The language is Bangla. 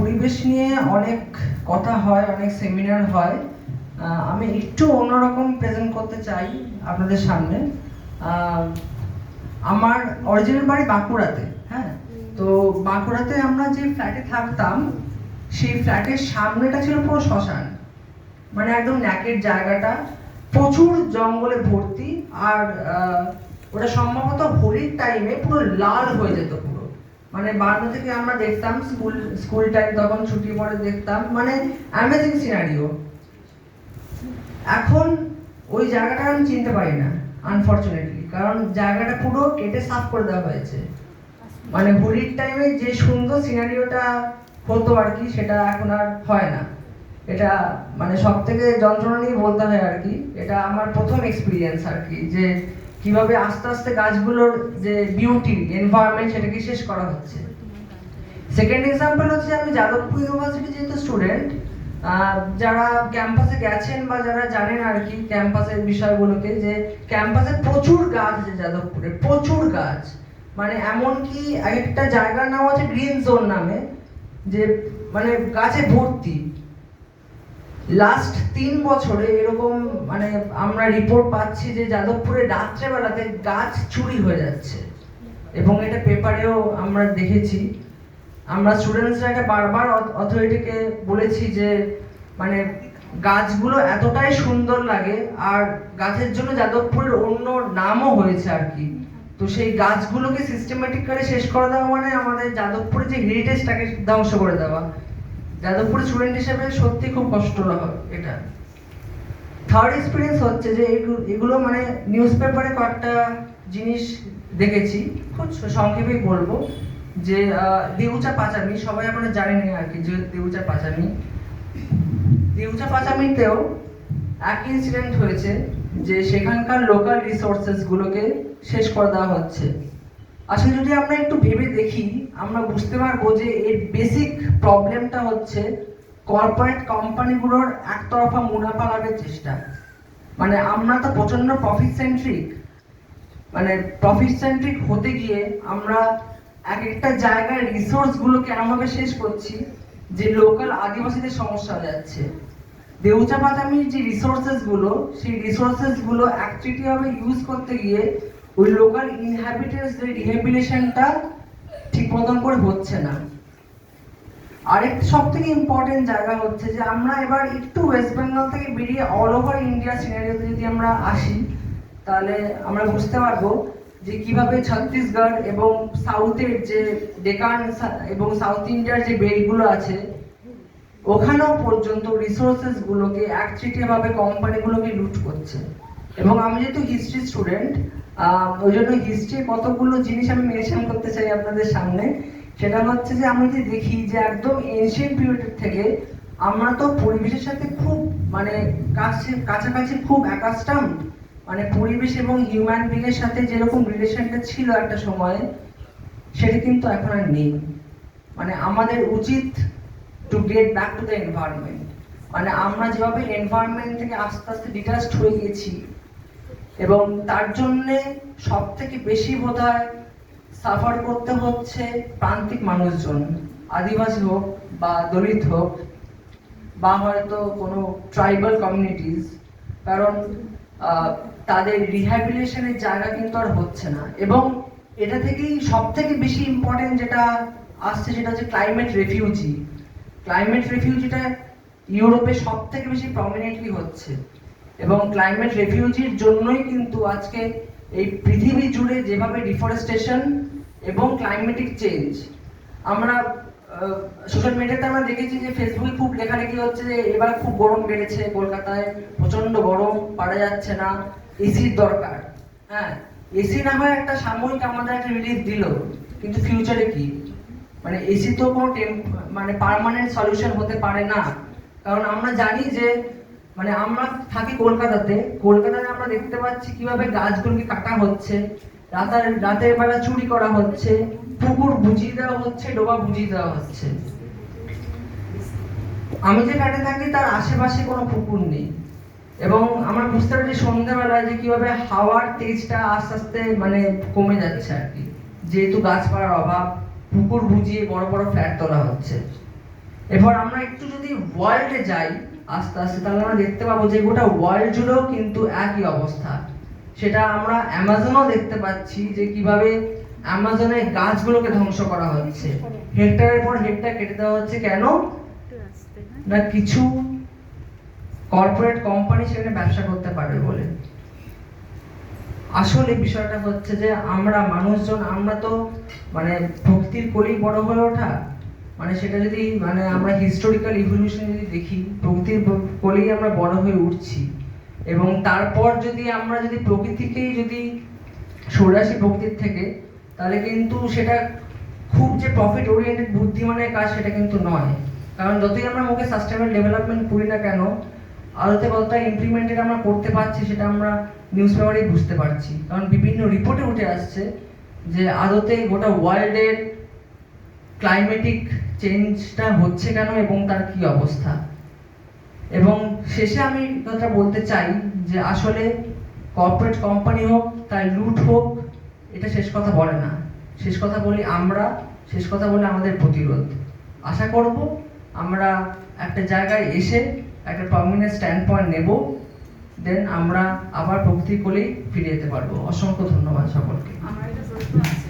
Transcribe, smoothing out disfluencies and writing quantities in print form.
পরিবেশ নিয়ে অনেক কথা হয়, অনেক সেমিনার হয়। আমি একটু অন্যরকম প্রেজেন্ট করতে চাই আপনাদের সামনে। আমার অরিজিনাল বাড়ি বাঁকুড়াতে। হ্যাঁ, তো বাঁকুড়াতে আমরা যে ফ্ল্যাটে থাকতাম সেই ফ্ল্যাটের সামনেটা ছিল পুরো শ্মশান, মানে একদম ন্যাকের জায়গাটা, প্রচুর জঙ্গলে ভর্তি। আর ওটা সম্ভবত হোলির টাইমে পুরো লাল হয়ে যেত পুরো, মানে বারান্দা থেকে আমরা দেখতাম, স্কুল টাইম তখন ছুটি পরে দেখতাম, মানে অ্যামেজিং সিনারিও। এখন ওই জায়গাটা আমি চিনতে পারি না আনফরচুনেটলি, কারণ জায়গাটা পুরো কেটে সাফ করে দেওয়া হয়েছে। মানে হোলির টাইমে যে সুন্দর সিনারিওটা হতো আর কি, সেটা এখন আর হয় না। এটা মানে সব থেকে যন্ত্রণা নিয়ে বলতে হয় আর কি। এটা আমার প্রথম এক্সপিরিয়েন্স আর কি, যে কিভাবে আস্তে আস্তে গাছগুলোর যে বিউটি এনভায়রনমেন্ট সেটাকে শেষ করা হচ্ছে। সেকেন্ড এক্সাম্পল হচ্ছে, আমি যাদবপুর ইউনিভার্সিটি যেহেতু স্টুডেন্ট, যারা ক্যাম্পাসে গেছেন বা যারা জানেন আর কি ক্যাম্পাসের বিষয়গুলোকে, যে ক্যাম্পাসে প্রচুর গাছ আছে, যাদবপুরে প্রচুর গাছ। মানে এমনকি একটা জায়গার নাম আছে গ্রিন জোন নামে, যে মানে গাছে ভর্তি। লাস্ট 3 বছরে এরকম মানে আমরা রিপোর্ট পাচ্ছি যে যাদবপুরে রাত্রেবেলাতে গাছ চুরি হয়ে যাচ্ছে, এবং এটা পেপারেও আমরা দেখেছি। আমরা স্টুডেন্টসরা এটা বারবার অথরিটিকে বলেছি যে মানে গাছগুলো এতটাই সুন্দর লাগে, আর গাছের জন্য যাদবপুরের অন্য নামও হয়েছে আর কি। তো সেই গাছগুলোকে সিস্টেমেটিক করে শেষ করে দেওয়া মানে আমাদের যাদবপুরের যে হেরিটেজটাকে ধ্বংস করে দেওয়া। যাদবপুরের স্টুডেন্ট হিসেবে সত্যি খুব কষ্ট হয় এটা। থার্ড এক্সপিরিয়েন্স হচ্ছে যে এগুলো মানে নিউজ পেপারে কয়েকটা জিনিস দেখেছি, খুব সংক্ষেপেই বলবো। যে দেউচা পাচামি, সবাই আপনারা জানেন আর কি, যে দেউচা পাচামিতেও একই ইনসিডেন্ট হয়েছে, যে সেখানকার লোকাল রিসোর্সেস গুলোকে শেষ করে দেওয়া হচ্ছে। আসলে যদি আমরা একটু ভেবে দেখি, আমরা বুঝতে পারবো যে এর বেসিক প্রবলেমটা হচ্ছে কর্পোরেট কোম্পানিগুলোর একতরফা মুনাফা লাভের চেষ্টা। মানে আমরা তো প্রচন্ড প্রফিট সেন্ট্রিক, মানে প্রফিট সেন্ট্রিক হতে গিয়ে আমরা এক একটা জায়গায় রিসোর্স গুলোকে এমনভাবে শেষ করছি যে লোকাল আদিবাসীদের সমস্যা হয়ে যাচ্ছে। দেউচা পাচামির যে রিসোর্সেস গুলো, সেই রিসোর্সেস গুলো অ্যাকচুয়ালি ভাবে ইউজ করতে গিয়ে ওই লোকাল ইনহ্যাবিটেন্টসদের রিহ্যাবিলিটেশনটা ঠিক মতন করে হচ্ছে না। আরেকটা সব থেকে ইম্পর্টেন্ট জায়গা হচ্ছে যে আমরা এবার একটু ওয়েস্ট বেঙ্গল থেকে বেরিয়ে অল ওভার ইন্ডিয়া সিনারিওতে যদি আমরা আসি, তাহলে আমরা বুঝতে পারবো যে কিভাবে ছত্তিশগড় এবং সাউথের যে ডেকান এবং সাউথ ইন্ডিয়ার যে বেল্টগুলো আছে, ওখানেও পর্যন্ত রিসোর্সেস গুলোকে একচেটিয়া ভাবে কোম্পানিগুলোকে লুট করছে। এবং আমি যেহেতু হিস্ট্রি স্টুডেন্ট, ওই জন্য হিস্ট্রির কতগুলো জিনিস আমি মেনশন করতে চাই আপনাদের সামনে। সেটা হচ্ছে যে আমি যদি দেখি যে একদম এনশিয়েন্ট পিরিয়ড থেকে আমরা তো পরিবেশের সাথে খুব মানে কাছাকাছি খুব অ্যাকাস্টামড, মানে পরিবেশ এবং হিউম্যান বিং এর সাথে যেরকম রিলেশনটা ছিল একটা সময়ে, সেটা কিন্তু এখন আর নেই। মানে আমাদের উচিত to get back to the environment. মানে আমরা যেভাবে এনভায়রনমেন্ট থেকে আস্তে আস্তে ডিটাচড হয়ে গেছি, এবং তার জন্যে সব থেকে বেশি বোধহয় সাফার করতে হচ্ছে প্রান্তিক মানুষজন, আদিবাসী হোক বা দলিত হোক বা হয়তো কোনো ট্রাইবাল কমিউনিটিস। কারণ তাদের রিহ্যাবিলিটেশনের জায়গা কিন্তু আর হচ্ছে না। এবং এটা থেকেই সব থেকে বেশি ইম্পর্টেন্ট যেটা আসছে, সেটা হচ্ছে ক্লাইমেট রেফিউজিটা ইউরোপে সব থেকে বেশি প্রমিনেন্টলি হচ্ছে। এবং ক্লাইমেট রেফিউজির জন্যই কিন্তু আজকে এই পৃথিবী জুড়ে যেভাবে ডিফরেস্টেশন এবং ক্লাইমেটিক চেঞ্জ, আমরা সোশ্যাল মিডিয়াতে আমরা দেখেছি যে ফেসবুকে খুব লেখালেখি হচ্ছে যে এবার খুব গরম বেড়েছে, কলকাতায় প্রচন্ড গরম, পারা যাচ্ছে না, এসির দরকার। হ্যাঁ, এসি না হয় একটা সাময়িক আমাদের একটা রিলিফ দিল, কিন্তু ফিউচারে কি? মানে এসি তো কোনো মানে পার্মানেন্ট সলিউশন হতে পারে না। কারণ আমরা জানি যে মানে আমরা থাকি কলকাতাতে আমরা দেখতে পাচ্ছি কিভাবে গাছগুলোকে কাটা হচ্ছে, রাতের বেলা চুরি করা হচ্ছে, পুকুর বুঝিয়ে দেওয়া হচ্ছে, ডোবা বুঝিয়ে দেওয়া হচ্ছে। আমি যে ফ্ল্যাটে থাকি তার আশেপাশে কোনো পুকুর নেই, এবং আমরা বুঝতে পারি সন্ধ্যাবেলায় যে কিভাবে হাওয়ার তেজটা আস্তে আস্তে মানে কমে যাচ্ছে আর কি, যেহেতু গাছপালার অভাব, পুকুর বুঝিয়ে বড় বড় ফ্ল্যাট তোলা হচ্ছে। এবার আমরা একটু যদি ওয়ার্ল্ডে যাই আস্তে আস্তে, তাহলে আমরা দেখতে পাবো যে গোটা ওয়ার্ল্ড জুড়েও কিন্তু একই অবস্থা। সেটা আমরা অ্যামাজনও দেখতে পাচ্ছি যে কিভাবে অ্যামাজনের গাছগুলোকে ধ্বংস করা হচ্ছে, হেক্টরের পর হেক্টর কেটে দেওয়া হচ্ছে। কেন না কিছু কর্পোরেট কোম্পানি সেখানে ব্যবসা করতে পারবে বলে। আসলে বিষয়টা হচ্ছে যে আমরা মানুষজন, আমরা তো মানে প্রকৃতির কোলেই বড় হয়ে ওঠা, মানে সেটা যদি মানে আমরা হিস্টোরিক্যাল ইভলিউশন যদি দেখি, প্রকৃতির কোলেই আমরা বড় হয়ে উঠছি। এবং তারপর যদি আমরা যদি প্রকৃতিকেই যদি সরে আসি প্রকৃতির থেকে, তাহলে কিন্তু সেটা খুব যে প্রফিট ওরিয়েন্টেড বুদ্ধিমানের কাজ সেটা কিন্তু নয়। কারণ যতই আমরা মুখে সাস্টেনেবল ডেভেলপমেন্ট করি না কেন, আদতে কতটা ইমপ্লিমেন্টেড আমরা করতে পারছি সেটা আমরা নিউজ পেপারেই বুঝতে পারছি। কারণ বিভিন্ন রিপোর্টে উঠে আসছে যে আদতে গোটা ওয়ার্ল্ডের ক্লাইমেটিক চেঞ্জটা হচ্ছে কেন এবং তার কি অবস্থা। এবং শেষে আমি কথা বলতে চাই যে আসলে কর্পোরেট কোম্পানি হোক, তাই লুট হোক, এটা শেষ কথা বলে না। শেষ কথা বলি আমরা, শেষ কথা বলে আমাদের প্রতিরোধ। আশা করব আমরা একটা জায়গায় এসে একটা পার্মানেন্ট স্ট্যান্ড পয়েন্ট নেব, দেন আমরা আবার প্রকৃতির কোলেই ফিরে যেতে পারবো। অসংখ্য ধন্যবাদ সকলকে। আমার একটা প্রশ্ন আছে।